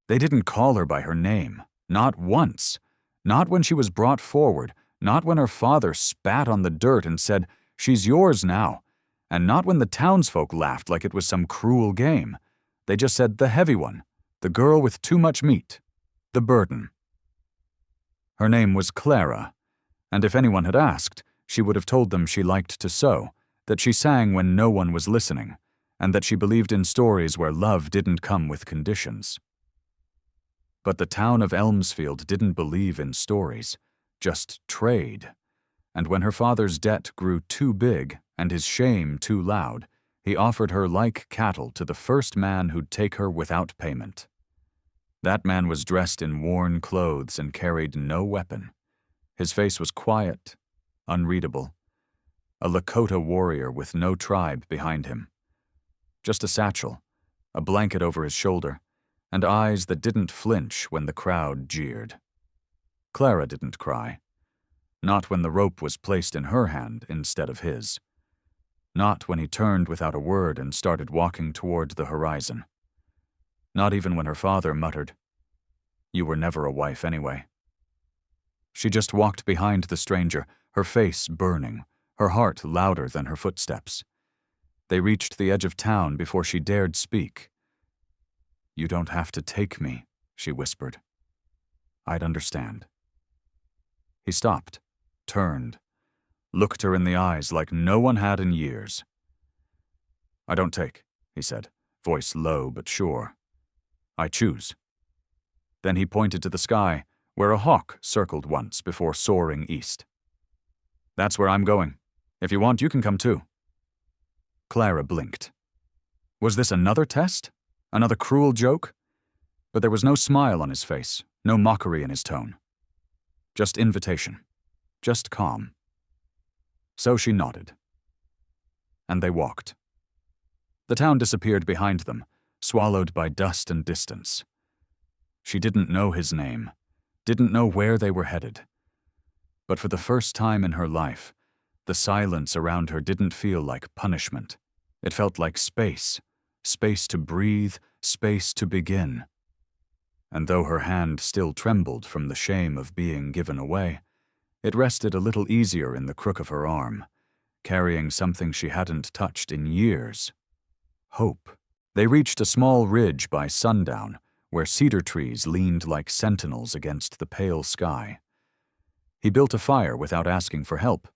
They didn't call her by her name, not once. Not when she was brought forward, not when her father spat on the dirt and said, "She's yours now," and not when the townsfolk laughed like it was some cruel game. They just said the heavy one, the girl with too much meat, the burden. Her name was Clara, and if anyone had asked, she would have told them she liked to sew, that she sang when no one was listening, and that she believed in stories where love didn't come with conditions. But the town of Elmsfield didn't believe in stories, just trade. And when her father's debt grew too big and his shame too loud, he offered her like cattle to the first man who'd take her without payment. That man was dressed in worn clothes and carried no weapon. His face was quiet, unreadable. A Lakota warrior with no tribe behind him. Just a satchel, a blanket over his shoulder, and eyes that didn't flinch when the crowd jeered. Clara didn't cry. Not when the rope was placed in her hand instead of his. Not when he turned without a word and started walking toward the horizon. Not even when her father muttered, "You were never a wife anyway." She just walked behind the stranger, her face burning, her heart louder than her footsteps. They reached the edge of town before she dared speak. "You don't have to take me," she whispered. "I'd understand." He stopped, turned, looked her in the eyes like no one had in years. "I don't take," he said, voice low but sure. "I choose." Then he pointed to the sky, where a hawk circled once before soaring east. "That's where I'm going. If you want, you can come too." Clara blinked. Was this another test? Another cruel joke? But there was no smile on his face, no mockery in his tone. Just invitation. Just calm. So she nodded. And they walked. The town disappeared behind them, swallowed by dust and distance. She didn't know his name, didn't know where they were headed. But for the first time in her life, the silence around her didn't feel like punishment. It felt like space. Space to breathe, space to begin. And though her hand still trembled from the shame of being given away, it rested a little easier in the crook of her arm, carrying something she hadn't touched in years. Hope. They reached a small ridge by sundown, where cedar trees leaned like sentinels against the pale sky. He built a fire without asking for help,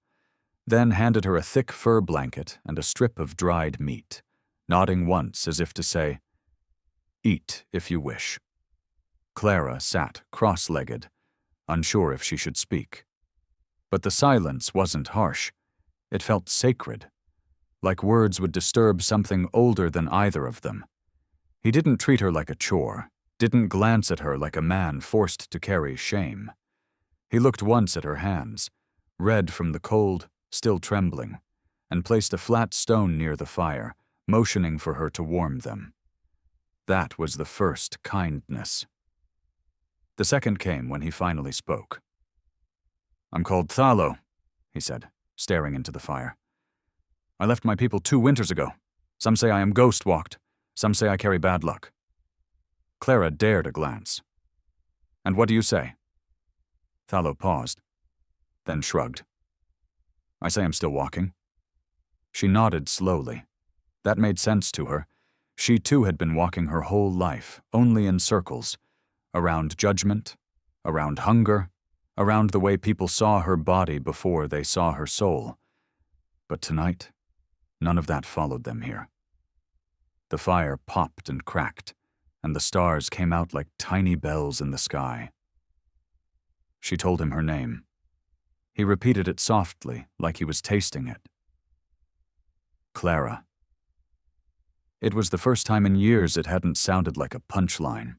then handed her a thick fur blanket and a strip of dried meat, nodding once as if to say, "Eat if you wish." Clara sat cross-legged, unsure if she should speak. But the silence wasn't harsh. It felt sacred, like words would disturb something older than either of them. He didn't treat her like a chore, didn't glance at her like a man forced to carry shame. He looked once at her hands, red from the cold, still trembling, and placed a flat stone near the fire, motioning for her to warm them. That was the first kindness. The second came when he finally spoke. "I'm called Thalo," he said, staring into the fire. "I left my people 2 winters ago. Some say I am ghost-walked. Some say I carry bad luck." Clara dared a glance. "And what do you say?" Thalo paused, then shrugged. "I say I'm still walking." She nodded slowly. That made sense to her. She too had been walking her whole life, only in circles, around judgment, around hunger, around the way people saw her body before they saw her soul. But tonight, none of that followed them here. The fire popped and cracked, and the stars came out like tiny bells in the sky. She told him her name. He repeated it softly, like he was tasting it. Clara. It was the first time in years it hadn't sounded like a punchline.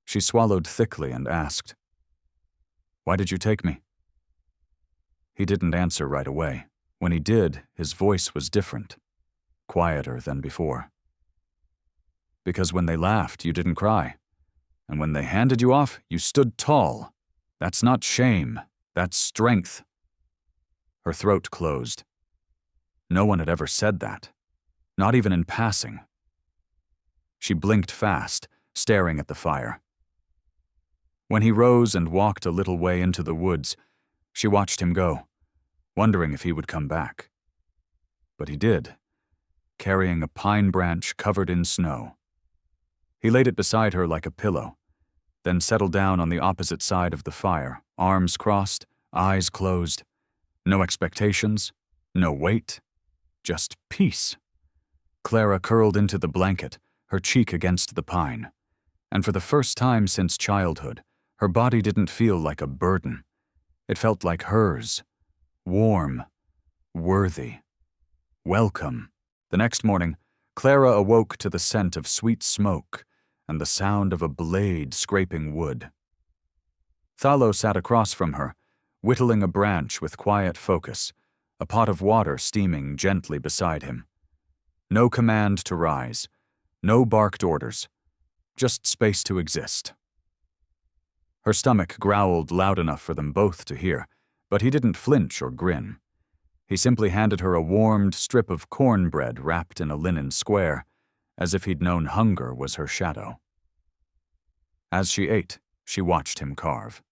She swallowed thickly and asked, "Why did you take me?" He didn't answer right away. When he did, his voice was different, quieter than before. "Because when they laughed, you didn't cry. And when they handed you off, you stood tall. That's not shame. That's strength." Her throat closed. No one had ever said that, not even in passing. She blinked fast, staring at the fire. When he rose and walked a little way into the woods, she watched him go, wondering if he would come back. But he did, carrying a pine branch covered in snow. He laid it beside her like a pillow, then settled down on the opposite side of the fire, arms crossed, eyes closed. No expectations, no weight, just peace. Clara curled into the blanket, her cheek against the pine, and for the first time since childhood, her body didn't feel like a burden. It felt like hers, warm, worthy, welcome. The next morning, Clara awoke to the scent of sweet smoke and the sound of a blade scraping wood. Thalo sat across from her, whittling a branch with quiet focus, a pot of water steaming gently beside him. No command to rise, no barked orders, just space to exist. Her stomach growled loud enough for them both to hear, but he didn't flinch or grin. He simply handed her a warmed strip of cornbread wrapped in a linen square, as if he'd known hunger was her shadow. As she ate, she watched him carve.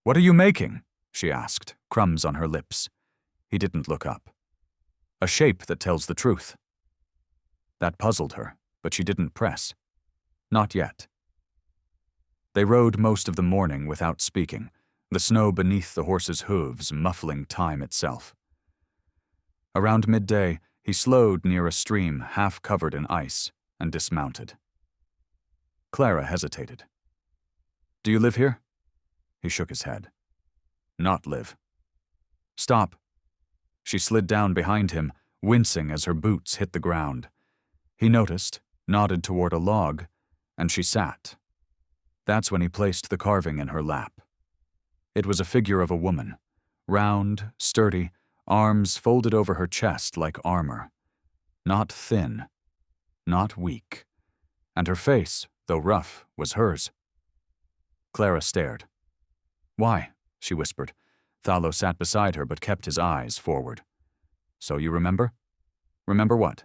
"What are you making?" she asked, crumbs on her lips. He didn't look up. "A shape that tells the truth." That puzzled her, but she didn't press. Not yet. They rode most of the morning without speaking, the snow beneath the horses' hooves muffling time itself. Around midday, he slowed near a stream half covered in ice and dismounted. Clara hesitated. "Do you live here?" He shook his head. "Not live." "Stop." She slid down behind him, wincing as her boots hit the ground. He noticed, nodded toward a log, and she sat. That's when he placed the carving in her lap. It was a figure of a woman, round, sturdy, arms folded over her chest like armor. Not thin, not weak. And her face, though rough, was hers. Clara stared. "Why?" she whispered. Thalo sat beside her but kept his eyes forward. "So you remember?" "Remember what?"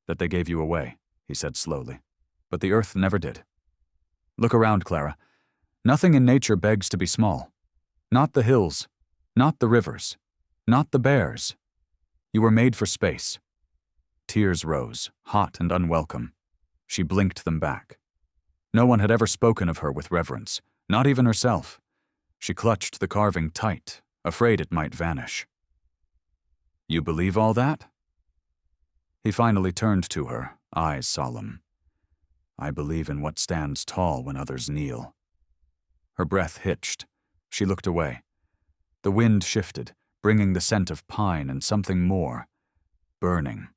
"That they gave you away," he said slowly. "But the earth never did. Look around, Clara. Nothing in nature begs to be small. Not the hills, not the rivers, not the bears. You were made for space." Tears rose, hot and unwelcome. She blinked them back. No one had ever spoken of her with reverence, not even herself. She clutched the carving tight, afraid it might vanish. "You believe all that?" He finally turned to her, eyes solemn. "I believe in what stands tall when others kneel." Her breath hitched. She looked away. The wind shifted, bringing the scent of pine and something more. Burning.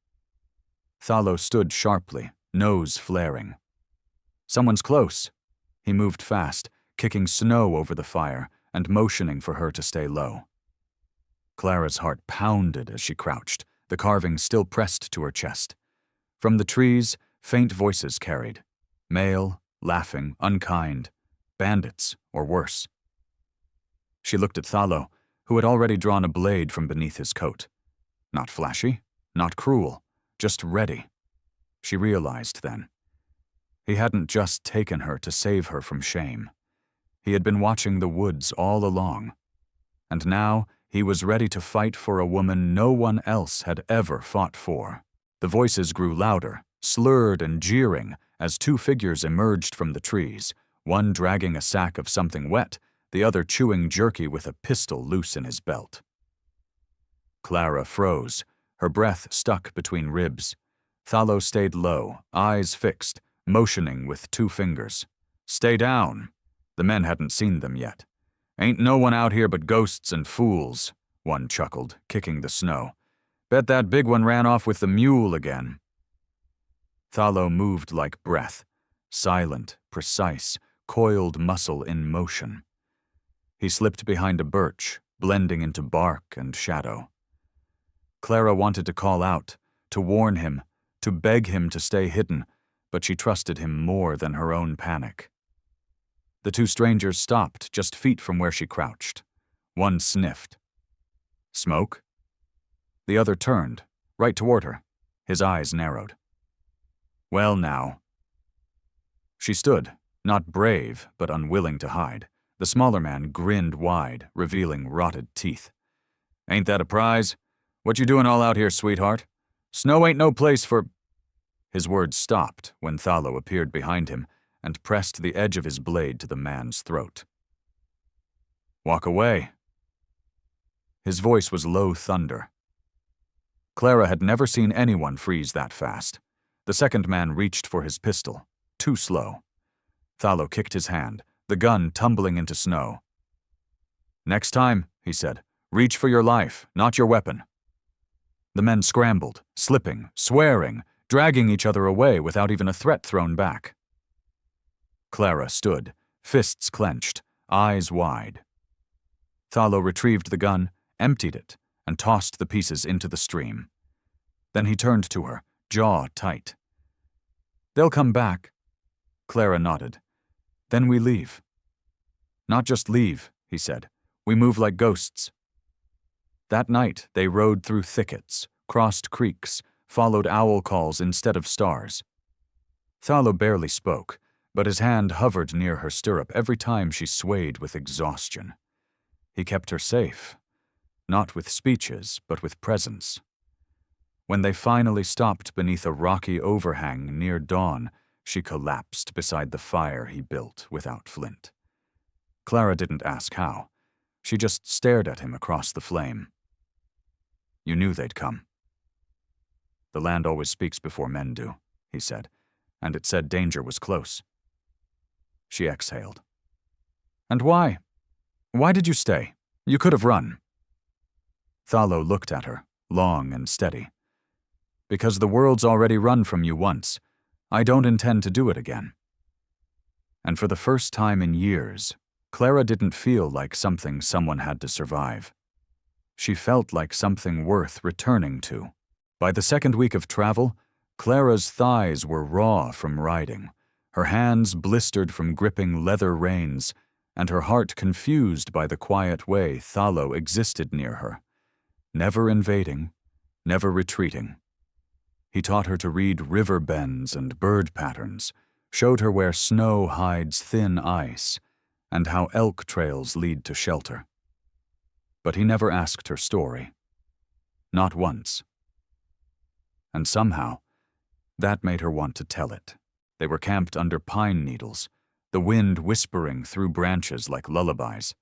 Thalo stood sharply, nose flaring. "Someone's close." He moved fast, kicking snow over the fire and motioning for her to stay low. Clara's heart pounded as she crouched, the carving still pressed to her chest. From the trees, faint voices carried. Male, laughing, unkind. Bandits, or worse. She looked at Thalo, who had already drawn a blade from beneath his coat. Not flashy, not cruel, just ready. She realized then. He hadn't just taken her to save her from shame. He had been watching the woods all along. And now he was ready to fight for a woman no one else had ever fought for. The voices grew louder, slurred and jeering, as two figures emerged from the trees, one dragging a sack of something wet, the other chewing jerky with a pistol loose in his belt. Clara froze, her breath stuck between ribs. Thalo stayed low, eyes fixed, motioning with two fingers. "Stay down." The men hadn't seen them yet. "Ain't no one out here but ghosts and fools," one chuckled, kicking the snow. "Bet that big one ran off with the mule again." Thalo moved like breath, silent, precise, coiled muscle in motion. He slipped behind a birch, blending into bark and shadow. Clara wanted to call out, to warn him, to beg him to stay hidden, but she trusted him more than her own panic. The two strangers stopped just feet from where she crouched. One sniffed. "Smoke?" The other turned, right toward her. His eyes narrowed. "Well now." She stood, not brave, but unwilling to hide. The smaller man grinned wide, revealing rotted teeth. "Ain't that a prize? What you doing all out here, sweetheart? Snow ain't no place for—" His words stopped when Thalo appeared behind him and pressed the edge of his blade to the man's throat. "Walk away." His voice was low thunder. Clara had never seen anyone freeze that fast. The second man reached for his pistol, too slow. Thalo kicked his hand, the gun tumbling into snow. "Next time," he said, "reach for your life, not your weapon." The men scrambled, slipping, swearing, dragging each other away without even a threat thrown back. Clara stood, fists clenched, eyes wide. Thalo retrieved the gun, emptied it, and tossed the pieces into the stream. Then he turned to her, jaw tight. "They'll come back." Clara nodded. "Then we leave." "Not just leave," he said. "We move like ghosts." That night they rode through thickets, crossed creeks, followed owl calls instead of stars. Thalo barely spoke, but his hand hovered near her stirrup every time she swayed with exhaustion. He kept her safe, not with speeches, but with presence. When they finally stopped beneath a rocky overhang near dawn, she collapsed beside the fire he built without flint. Clara didn't ask how. She just stared at him across the flame. "You knew they'd come." "The land always speaks before men do," he said, "and it said danger was close." She exhaled. "And why? Why did you stay? You could have run." Thalo looked at her, long and steady. "Because the world's already run from you once. I don't intend to do it again." And for the first time in years, Clara didn't feel like something someone had to survive. She felt like something worth returning to. By the second week of travel, Clara's thighs were raw from riding, her hands blistered from gripping leather reins, and her heart confused by the quiet way Thalo existed near her, never invading, never retreating. He taught her to read river bends and bird patterns, showed her where snow hides thin ice, and how elk trails lead to shelter. But he never asked her story. Not once. And somehow, that made her want to tell it. They were camped under pine needles, the wind whispering through branches like lullabies.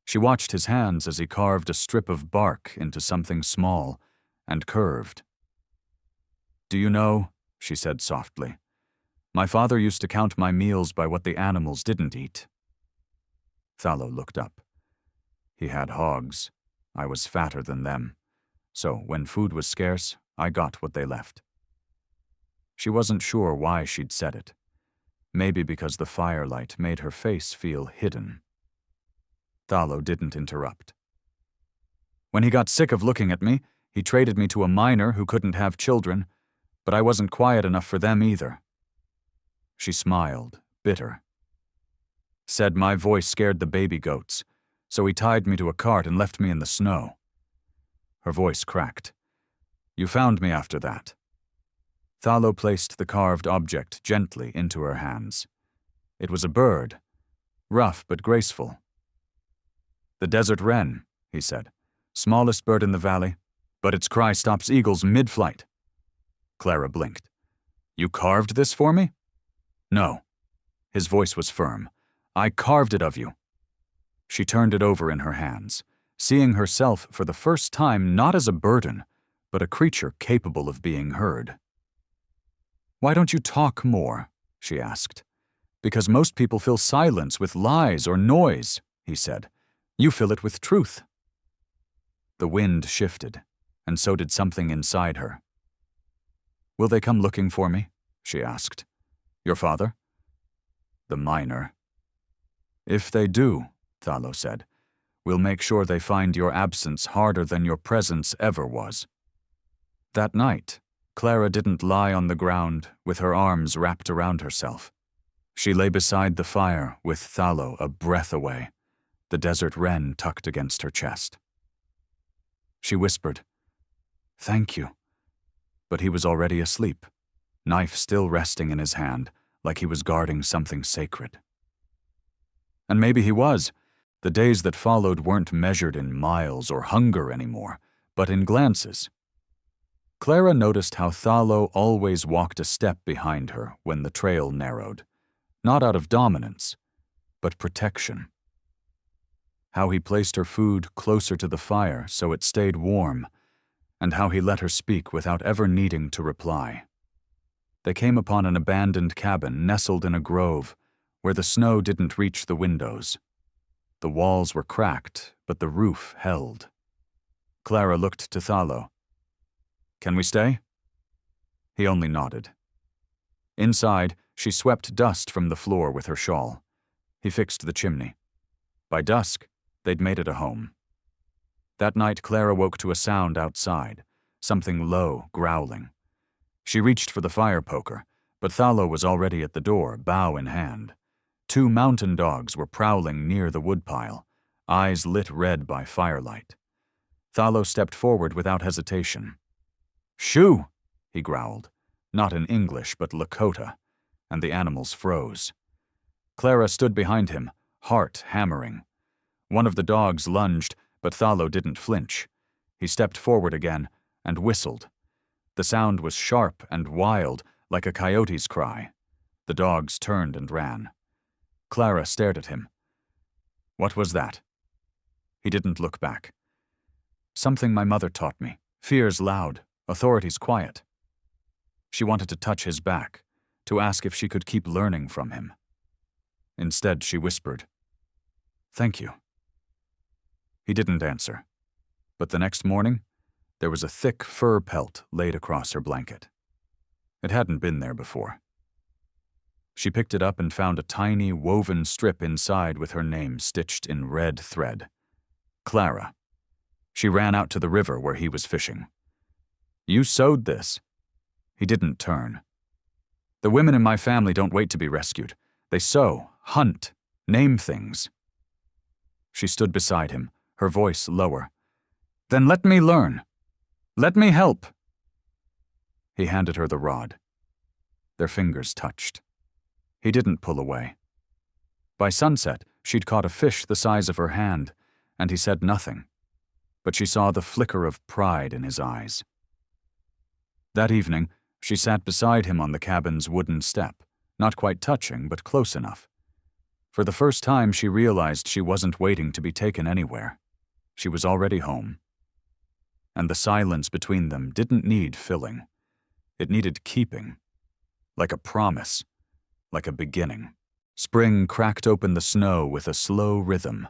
She watched his hands as he carved a strip of bark into something small and curved. "Do you know," she said softly, "my father used to count my meals by what the animals didn't eat." Thalo looked up. "He had hogs. I was fatter than them. So when food was scarce, I got what they left." She wasn't sure why she'd said it. Maybe because the firelight made her face feel hidden. Thalo didn't interrupt. "When he got sick of looking at me, he traded me to a miner who couldn't have children, but I wasn't quiet enough for them either." She smiled, bitter. "Said my voice scared the baby goats, so he tied me to a cart and left me in the snow." Her voice cracked. "You found me after that." Thalo placed the carved object gently into her hands. It was a bird, rough but graceful. "The desert wren," he said. "Smallest bird in the valley, but its cry stops eagles mid-flight." Clara blinked. "You carved this for me?" "No." His voice was firm. "I carved it of you." She turned it over in her hands, seeing herself for the first time not as a burden, but a creature capable of being heard. "Why don't you talk more?" she asked. "Because most people fill silence with lies or noise," he said. "You fill it with truth." The wind shifted, and so did something inside her. "Will they come looking for me?" she asked. "Your father?" "The miner." "If they do," Thalo said, "we'll make sure they find your absence harder than your presence ever was." That night, Clara didn't lie on the ground with her arms wrapped around herself. She lay beside the fire with Thalo a breath away, the desert wren tucked against her chest. She whispered, "Thank you," but he was already asleep, knife still resting in his hand, like he was guarding something sacred. And maybe he was. The days that followed weren't measured in miles or hunger anymore, but in glances. Clara noticed how Thalo always walked a step behind her when the trail narrowed, not out of dominance, but protection. How he placed her food closer to the fire so it stayed warm, and how he let her speak without ever needing to reply. They came upon an abandoned cabin nestled in a grove where the snow didn't reach the windows. The walls were cracked, but the roof held. Clara looked to Thalo. "Can we stay?" He only nodded. Inside, she swept dust from the floor with her shawl. He fixed the chimney. By dusk, they'd made it a home. That night, Clara woke to a sound outside, something low, growling. She reached for the fire poker, but Thalo was already at the door, bow in hand. 2 mountain dogs were prowling near the woodpile, eyes lit red by firelight. Thalo stepped forward without hesitation. "Shoo!" he growled, not in English but Lakota, and the animals froze. Clara stood behind him, heart hammering. One of the dogs lunged, but Thalo didn't flinch. He stepped forward again and whistled. The sound was sharp and wild, like a coyote's cry. The dogs turned and ran. Clara stared at him. "What was that?" He didn't look back. "Something my mother taught me. Fear's loud, authority's quiet." She wanted to touch his back, to ask if she could keep learning from him. Instead, she whispered, "Thank you." He didn't answer, but the next morning, there was a thick fur pelt laid across her blanket. It hadn't been there before. She picked it up and found a tiny, woven strip inside with her name stitched in red thread. Clara. She ran out to the river where he was fishing. "You sewed this." He didn't turn. "The women in my family don't wait to be rescued. They sew, hunt, name things." She stood beside him, her voice lower. "Then let me learn. Let me help." He handed her the rod. Their fingers touched. He didn't pull away. By sunset, she'd caught a fish the size of her hand, and he said nothing, but she saw the flicker of pride in his eyes. That evening, she sat beside him on the cabin's wooden step, not quite touching, but close enough. For the first time, she realized she wasn't waiting to be taken anywhere. She was already home. And the silence between them didn't need filling. It needed keeping. Like a promise. Like a beginning. Spring cracked open the snow with a slow rhythm,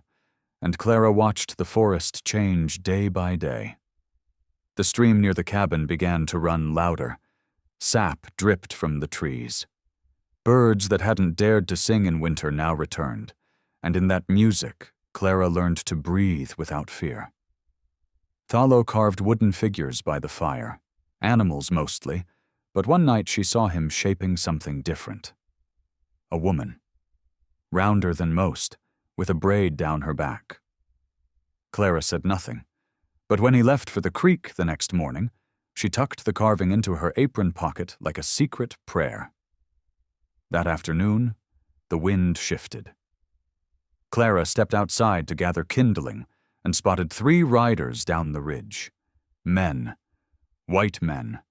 and Clara watched the forest change day by day. The stream near the cabin began to run louder. Sap dripped from the trees. Birds that hadn't dared to sing in winter now returned, and in that music, Clara learned to breathe without fear. Thalo carved wooden figures by the fire, animals mostly, but one night she saw him shaping something different. A woman. Rounder than most, with a braid down her back. Clara said nothing, but when he left for the creek the next morning, she tucked the carving into her apron pocket like a secret prayer. That afternoon, the wind shifted. Clara stepped outside to gather kindling and spotted 3 riders down the ridge. Men. White men.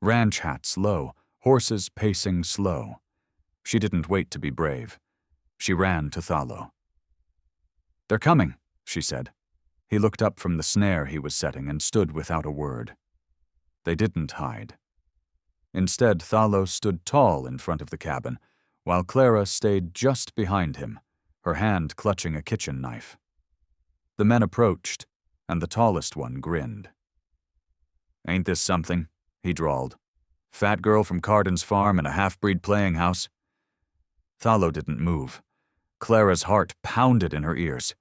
Ranch hats low, horses pacing slow. She didn't wait to be brave. She ran to Thalo. "They're coming," she said. He looked up from the snare he was setting and stood without a word. They didn't hide. Instead, Thalo stood tall in front of the cabin, while Clara stayed just behind him, her hand clutching a kitchen knife. The men approached, and the tallest one grinned. "Ain't this something?" he drawled. "Fat girl from Cardin's farm in a half-breed playing house." Thalo didn't move. Clara's heart pounded in her ears.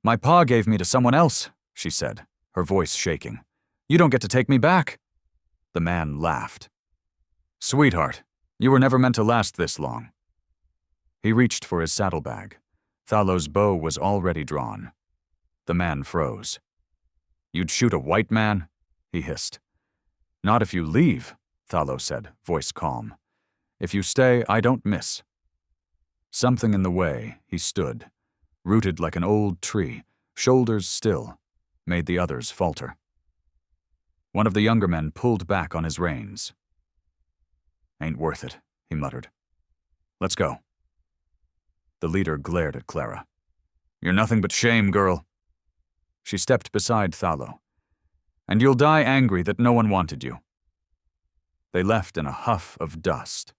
"My pa gave me to someone else," she said, her voice shaking. "You don't get to take me back." The man laughed. "Sweetheart, you were never meant to last this long." He reached for his saddlebag. Thalo's bow was already drawn. The man froze. "You'd shoot a white man?" he hissed. "Not if you leave," Thalo said, voice calm. If you stay, I don't miss." Something in the way, he stood, rooted like an old tree, shoulders still, made the others falter. One of the younger men pulled back on his reins. "Ain't worth it," he muttered. "Let's go." The leader glared at Clara. "You're nothing but shame, girl." She stepped beside Thalo. "And you'll die angry that no one wanted you." They left in a huff of dust.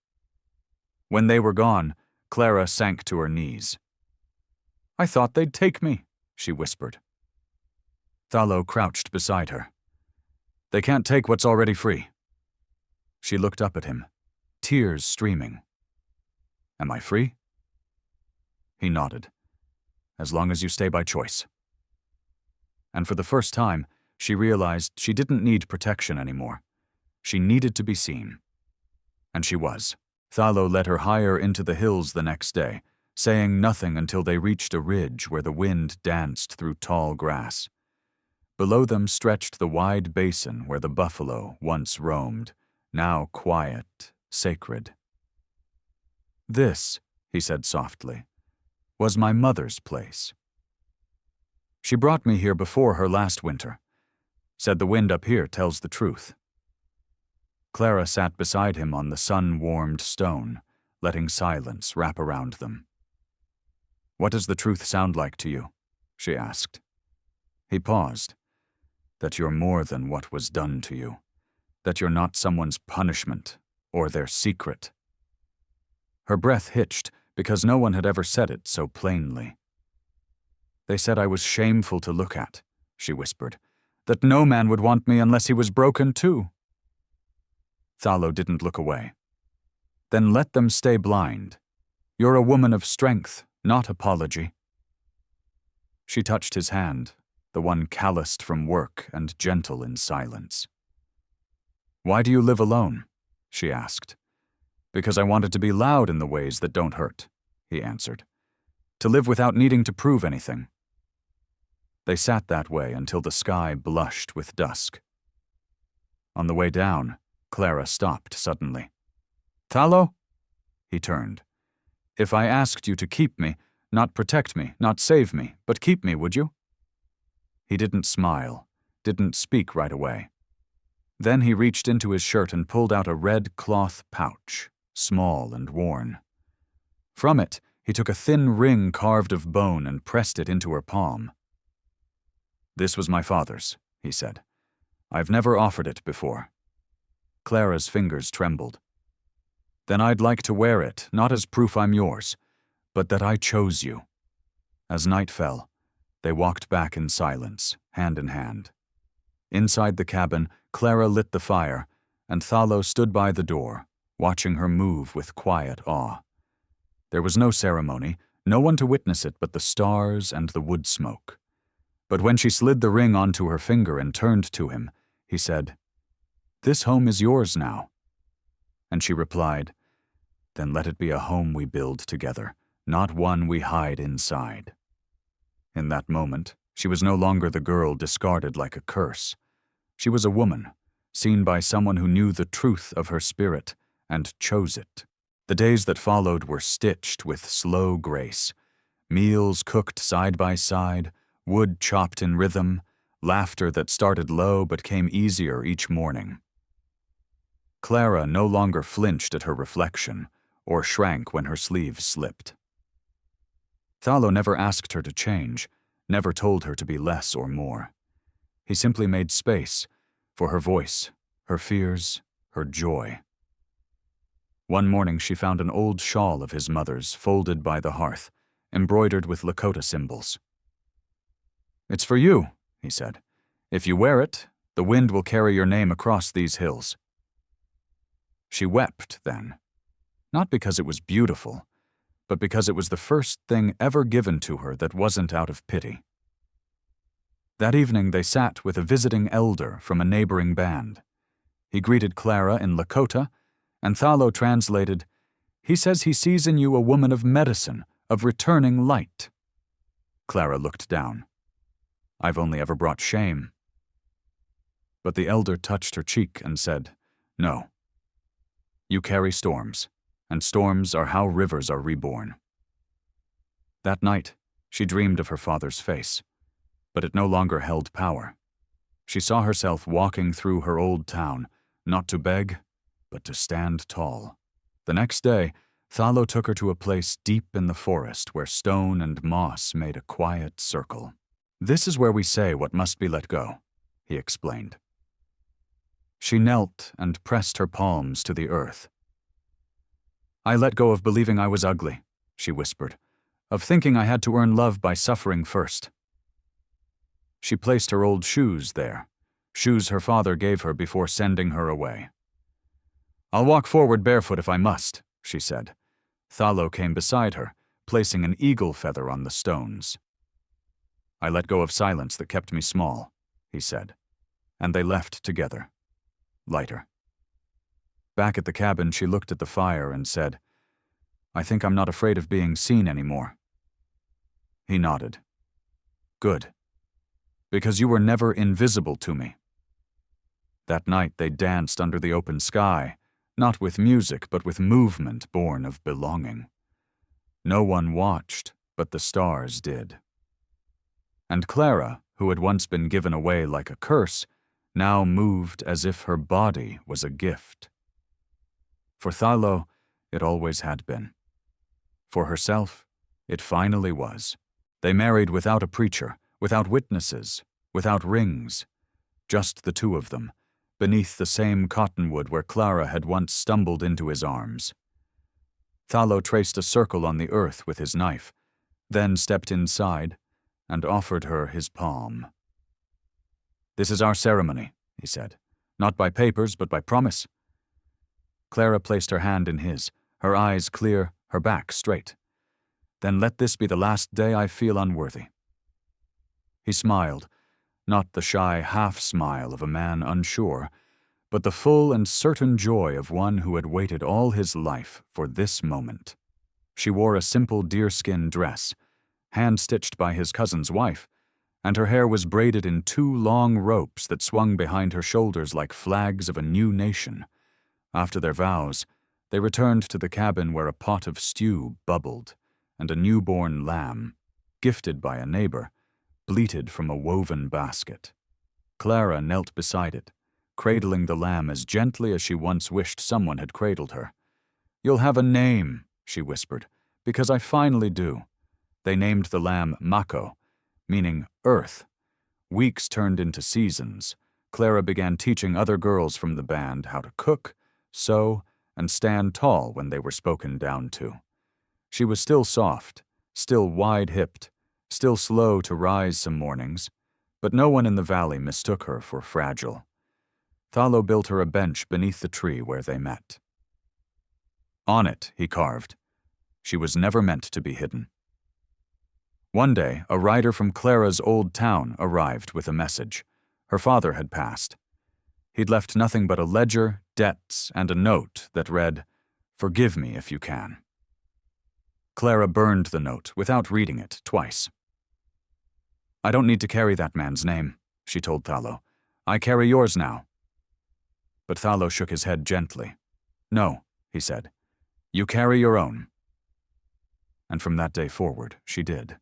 When they were gone, Clara sank to her knees. "I thought they'd take me," she whispered. Thalo crouched beside her. "They can't take what's already free." She looked up at him, tears streaming. "Am I free?" He nodded. "As long as you stay by choice." And for the first time, she realized she didn't need protection anymore. She needed to be seen. And she was. Thalo led her higher into the hills the next day, saying nothing until they reached a ridge where the wind danced through tall grass. Below them stretched the wide basin where the buffalo once roamed, now quiet, sacred. "This," he said softly, "was my mother's place. She brought me here before her last winter. Said the wind up here tells the truth." Clara sat beside him on the sun-warmed stone, letting silence wrap around them. "What does the truth sound like to you?" she asked. He paused. "That you're more than what was done to you. That you're not someone's punishment or their secret." Her breath hitched because no one had ever said it so plainly. "They said I was shameful to look at," she whispered. "That no man would want me unless he was broken too." Thalo didn't look away. "Then let them stay blind. You're a woman of strength, not apology." She touched his hand, the one calloused from work and gentle in silence. "Why do you live alone?" she asked. "Because I wanted to be loud in the ways that don't hurt," he answered. "To live without needing to prove anything." They sat that way until the sky blushed with dusk. On the way down, Clara stopped suddenly. "Thalo?" He turned. "If I asked you to keep me, not protect me, not save me, but keep me, would you?" He didn't smile, didn't speak right away. Then he reached into his shirt and pulled out a red cloth pouch, small and worn. From it, he took a thin ring carved of bone and pressed it into her palm. "This was my father's," he said. "I've never offered it before." Clara's fingers trembled. "Then I'd like to wear it, not as proof I'm yours, but that I chose you." As night fell, they walked back in silence, hand in hand. Inside the cabin, Clara lit the fire, and Thalo stood by the door, watching her move with quiet awe. There was no ceremony, no one to witness it but the stars and the wood smoke. But when she slid the ring onto her finger and turned to him, he said, "This home is yours now." And she replied, "Then let it be a home we build together, not one we hide inside." In that moment, she was no longer the girl discarded like a curse. She was a woman, seen by someone who knew the truth of her spirit and chose it. The days that followed were stitched with slow grace, meals cooked side by side, wood chopped in rhythm, laughter that started low but came easier each morning. Clara no longer flinched at her reflection or shrank when her sleeves slipped. Thalo never asked her to change, never told her to be less or more. He simply made space for her voice, her fears, her joy. One morning she found an old shawl of his mother's folded by the hearth, embroidered with Lakota symbols. "It's for you," he said. "If you wear it, the wind will carry your name across these hills." She wept then, not because it was beautiful, but because it was the first thing ever given to her that wasn't out of pity. That evening they sat with a visiting elder from a neighboring band. He greeted Clara in Lakota, and Thalo translated, "He says he sees in you a woman of medicine, of returning light." Clara looked down. "I've only ever brought shame." But the elder touched her cheek and said, "No. You carry storms, and storms are how rivers are reborn. That night, she dreamed of her father's face, but it no longer held power. She saw herself walking through her old town, not to beg, but to stand tall. The next day, Thalo took her to a place deep in the forest where stone and moss made a quiet circle. "This is where we say what must be let go," he explained. She knelt and pressed her palms to the earth. "I let go of believing I was ugly," she whispered, "of thinking I had to earn love by suffering first." She placed her old shoes there, shoes her father gave her before sending her away. "I'll walk forward barefoot if I must," she said. Thalo came beside her, placing an eagle feather on the stones. "I let go of silence that kept me small," he said, and they left together, lighter. Back at the cabin, she looked at the fire and said, "I think I'm not afraid of being seen anymore." He nodded. "Good. Because you were never invisible to me." That night they danced under the open sky, not with music, but with movement born of belonging. No one watched, but the stars did. And Clara, who had once been given away like a curse, now moved as if her body was a gift. For Thalo, it always had been. For herself, it finally was. They married without a preacher, without witnesses, without rings, just the two of them, beneath the same cottonwood where Clara had once stumbled into his arms. Thalo traced a circle on the earth with his knife, then stepped inside and offered her his palm. "This is our ceremony," he said, "not by papers, but by promise." Clara placed her hand in his, her eyes clear, her back straight. "Then let this be the last day I feel unworthy." He smiled, not the shy half-smile of a man unsure, but the full and certain joy of one who had waited all his life for this moment. She wore a simple deerskin dress, hand-stitched by his cousin's wife, and her hair was braided in 2 long ropes that swung behind her shoulders like flags of a new nation. After their vows, they returned to the cabin where a pot of stew bubbled, and a newborn lamb, gifted by a neighbor, bleated from a woven basket. Clara knelt beside it, cradling the lamb as gently as she once wished someone had cradled her. "You'll have a name," she whispered, "because I finally do." They named the lamb Mako, meaning earth. Weeks turned into seasons. Clara began teaching other girls from the band how to cook, sew, and stand tall when they were spoken down to. She was still soft, still wide-hipped, still slow to rise some mornings, but no one in the valley mistook her for fragile. Thalo built her a bench beneath the tree where they met. On it, he carved, "She was never meant to be hidden." One day, a rider from Clara's old town arrived with a message. Her father had passed. He'd left nothing but a ledger, debts, and a note that read, "Forgive me if you can." Clara burned the note without reading it twice. "I don't need to carry that man's name," she told Thalo. "I carry yours now." But Thalo shook his head gently. "No," he said. "You carry your own." And from that day forward, she did.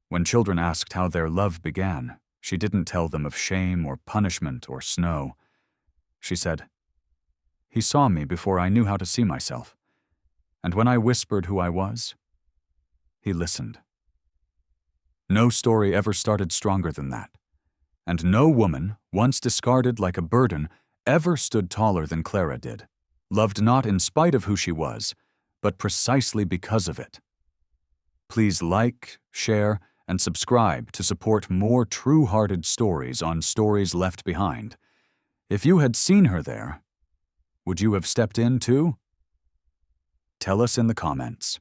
When children asked how their love began, she didn't tell them of shame or punishment or snow. She said, "He saw me before I knew how to see myself. And when I whispered who I was, he listened." No story ever started stronger than that. And no woman, once discarded like a burden, ever stood taller than Clara did, loved not in spite of who she was, but precisely because of it. Please like, share, and subscribe to support more true-hearted stories on Stories Left Behind. If you had seen her there, would you have stepped in too? Tell us in the comments.